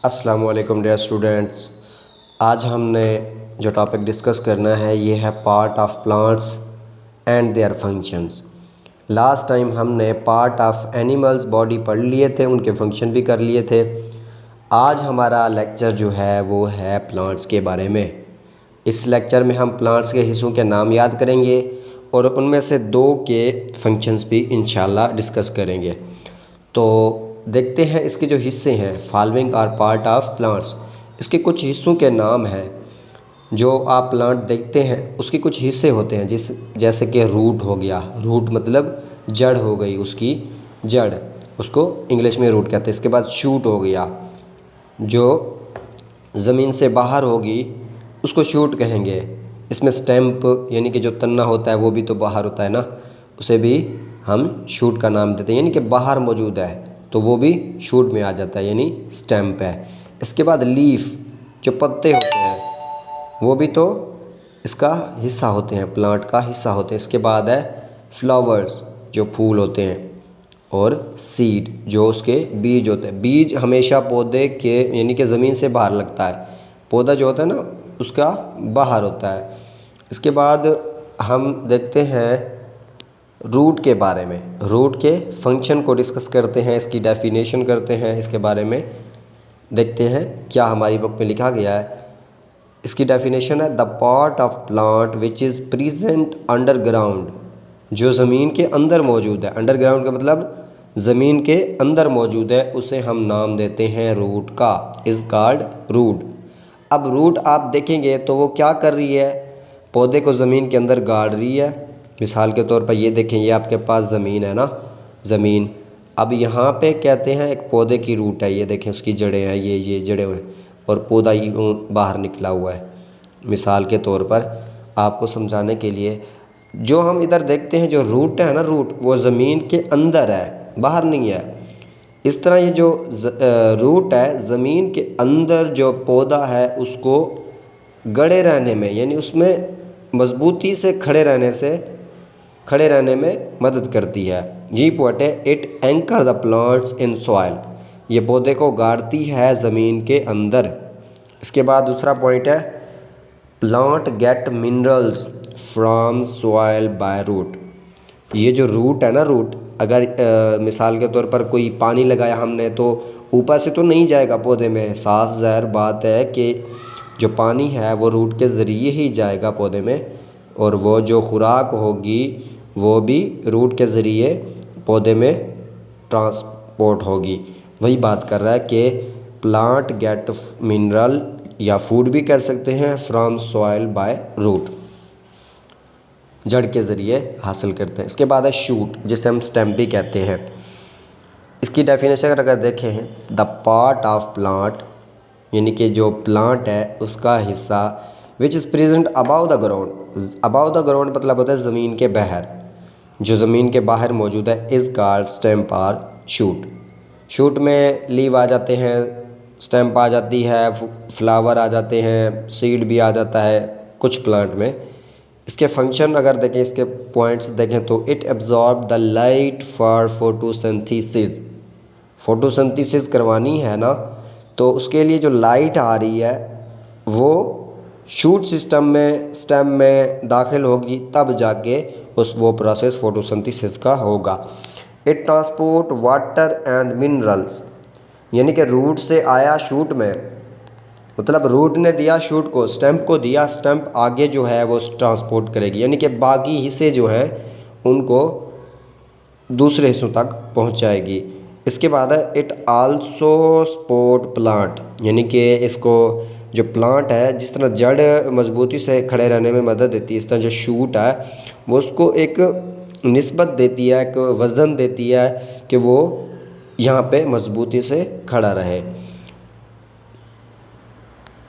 अस्सलाम वालेकुम dear students. आज हमने जो टॉपिक डिस्कस करना है ये है part of plants and their functions. Last time हमने पार्ट ऑफ एनिमल्स बॉडी पढ़ लिए थे, उनके फंक्शन भी कर लिए थे। आज हमारा लेक्चर जो है वो है प्लांट्स के बारे में। इस लेक्चर में हम प्लांट्स के हिस्सों के नाम याद करेंगे और उनमें से दो के फंक्शंस भी इंशाल्लाह डिस्कस करेंगे। तो देखते हैं इसके जो हिस्से हैं, following are part of plants. इसके कुछ हिस्सों के नाम हैं। जो आप प्लांट देखते हैं उसके कुछ हिस्से होते हैं, जैसे कि रूट हो गया। रूट मतलब जड़ हो गई, उसकी जड़, उसको इंग्लिश में रूट कहते हैं। इसके बाद शूट हो गया, जो ज़मीन से बाहर होगी उसको शूट कहेंगे। इसमें स्टेम्प यानी कि जो तन्ना होता है वो भी तो बाहर होता है ना, उसे भी हम शूट का नाम देते हैं, यानी कि बाहर मौजूद है तो वो भी शूट में आ जाता है, यानी स्टेम्प है। इसके बाद लीफ, जो पत्ते होते हैं वो भी तो इसका हिस्सा होते हैं, प्लांट का हिस्सा होते हैं। इसके बाद है फ्लावर्स, जो फूल होते हैं, और सीड, जो उसके बीज होते हैं। बीज हमेशा पौधे के यानी कि ज़मीन से बाहर लगता है, पौधा जो होता है ना उसका बाहर होता है। इसके बाद हम देखते हैं रूट के बारे में। रूट के फंक्शन को डिस्कस करते हैं, इसकी डेफिनेशन करते हैं, इसके बारे में देखते हैं क्या हमारी बुक में लिखा गया है। इसकी डेफिनेशन है the part of plant which is present underground, जो ज़मीन के अंदर मौजूद है। अंडरग्राउंड का मतलब ज़मीन के अंदर मौजूद है, उसे हम नाम देते हैं रूट का, इज़ कॉल्ड रूट। अब रूट आप देखेंगे तो वो क्या कर रही है, पौधे को ज़मीन के अंदर गाड़ रही है। मिसाल के तौर पर ये देखें, ये आपके पास ज़मीन है ना, ज़मीन। अब यहाँ पे कहते हैं एक पौधे की रूट है, ये देखें उसकी जड़ें हैं, ये जड़ें हैं और पौधा यूँ बाहर निकला हुआ है। मिसाल के तौर पर आपको समझाने के लिए, जो हम इधर देखते हैं जो रूट है ना, रूट वो ज़मीन के अंदर है, बाहर नहीं है। इस तरह ये जो रूट है ज़मीन के अंदर, जो पौधा है उसको गड़े रहने में, यानी उसमें मजबूती से खड़े रहने में मदद करती है। जी पॉइंट है, it anchor the plants in soil, ये पौधे को गाड़ती है ज़मीन के अंदर। इसके बाद दूसरा पॉइंट है plant get minerals from soil by root. ये जो रूट है ना, रूट अगर मिसाल के तौर पर कोई पानी लगाया हमने तो ऊपर से तो नहीं जाएगा पौधे में, साफ ज़ाहिर बात है कि जो पानी है वो रूट के ज़रिए ही जाएगा पौधे में, और वो जो खुराक होगी वो भी रूट के ज़रिए पौधे में ट्रांसपोर्ट होगी। वही बात कर रहा है कि प्लांट गेट मिनरल या फूड भी कह सकते हैं फ्रॉम सॉइल बाय रूट, जड़ के ज़रिए हासिल करते हैं। इसके बाद है शूट, जिसे हम स्टेम भी कहते हैं। इसकी डेफिनेशन अगर देखें, द पार्ट ऑफ प्लांट, यानी कि जो प्लांट है उसका हिस्सा, which is present above the ground. Above the ground मतलब होता है ज़मीन के बाहर, जो ज़मीन के बाहर मौजूद है, इज़ कॉल्ड स्टेम्प और शूट। शूट में लीव आ जाते हैं, स्टेम्प आ जाती है, फ्लावर आ जाते हैं, सीड भी आ जाता है कुछ प्लांट में। इसके फंक्शन अगर देखें, इसके पॉइंट्स देखें तो it absorb the light for photosynthesis. Photosynthesis करवानी है ना, तो उसके लिए जो लाइट आ रही है वो शूट सिस्टम में, स्टेम में दाखिल होगी, तब जाके वो प्रोसेस फोटोसिंथेसिस का होगा। It transport water and minerals, यानी कि रूट से आया शूट में, मतलब रूट ने दिया शूट को, स्टेम्प को दिया, स्टेम्प आगे जो है वो ट्रांसपोर्ट करेगी, यानी कि बाकी हिस्से जो हैं उनको दूसरे हिस्सों तक पहुंचाएगी। इसके बाद है इट आल्सो सपोर्ट प्लांट, यानी कि इसको जो प्लांट है, जिस तरह जड़ मजबूती से खड़े रहने में मदद देती है, इस तरह जो शूट है वो उसको एक निस्बत देती है, एक वज़न देती है कि वो यहाँ पे मजबूती से खड़ा रहे।